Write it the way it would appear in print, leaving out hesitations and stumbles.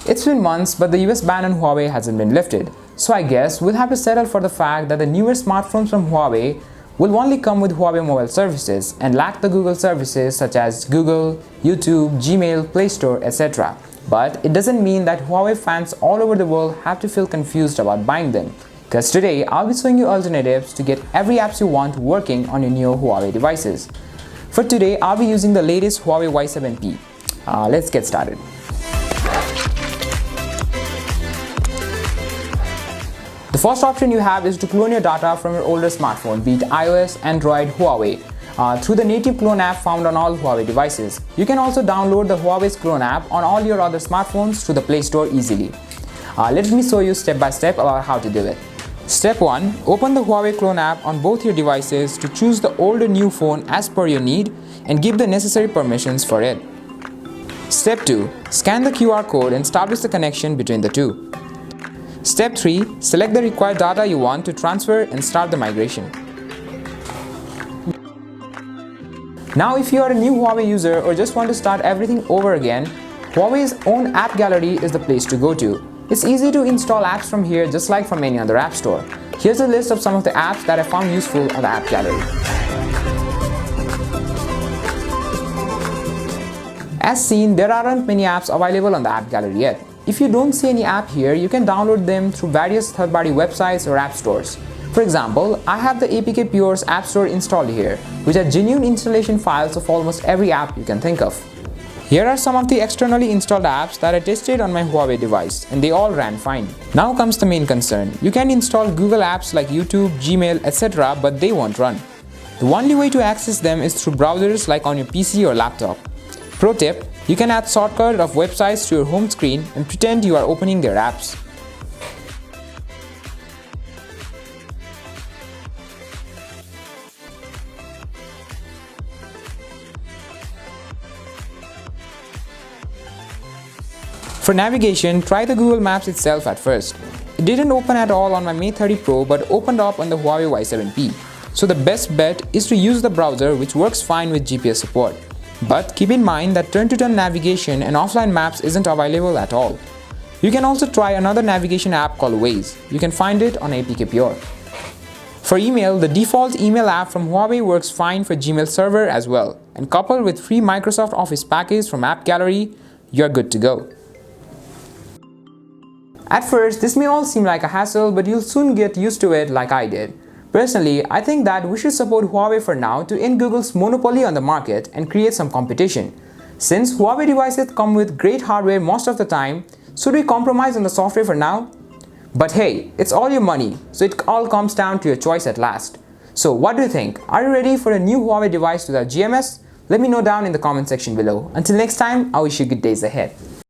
It's been months, but the US ban on Huawei hasn't been lifted. So I guess we'll have to settle for the fact that the newer smartphones from Huawei will only come with Huawei mobile services and lack the Google services such as Google, YouTube, Gmail, Play Store, etc. But it doesn't mean that Huawei fans all over the world have to feel confused about buying them. Because today I'll be showing you alternatives to get every apps you want working on your new Huawei devices. For today, I'll be using the latest Huawei Y7P. Let's get started. The first option you have is to clone your data from your older smartphone, be it iOS, Android, Huawei, through the native clone app found on all Huawei devices. You can also download the Huawei's clone app on all your other smartphones through the Play Store easily. Let me show you step by step about how to do it. Step 1. Open the Huawei clone app on both your devices to choose the old or new phone as per your need and give the necessary permissions for it. Step 2. Scan the QR code and establish the connection between the two. Step 3. Select the required data you want to transfer and start the migration. Now if you are a new Huawei user or just want to start everything over again, Huawei's own app gallery is the place to go to. It's easy to install apps from here just like from any other app store. Here's a list of some of the apps that I found useful on the app gallery. As seen, there aren't many apps available on the app gallery yet. If you don't see any app here, you can download them through various third-party websites or app stores. For example, I have the APK Pure's app store installed here, which are genuine installation files of almost every app you can think of. Here are some of the externally installed apps that I tested on my Huawei device, and they all ran fine. Now comes the main concern. You can install Google apps like YouTube, Gmail, etc., but they won't run. The only way to access them is through browsers like on your PC or laptop. Pro tip: you can add shortcut of websites to your home screen and pretend you are opening their apps. For navigation, try the Google Maps itself at first. It didn't open at all on my Mate 30 Pro but opened up on the Huawei Y7P. So the best bet is to use the browser, which works fine with GPS support. But keep in mind that turn-to-turn navigation and offline maps isn't available at all. You can also try another navigation app called Waze. You can find it on APK Pure. For email, the default email app from Huawei works fine for Gmail server as well. And coupled with free Microsoft Office package from App Gallery, you're good to go. At first, this may all seem like a hassle, but you'll soon get used to it like I did. Personally, I think that we should support Huawei for now to end Google's monopoly on the market and create some competition. Since Huawei devices come with great hardware most of the time, should we compromise on the software for now? But hey, it's all your money, so it all comes down to your choice at last. So what do you think? Are you ready for a new Huawei device with our GMS? Let me know down in the comment section below. Until next time, I wish you good days ahead.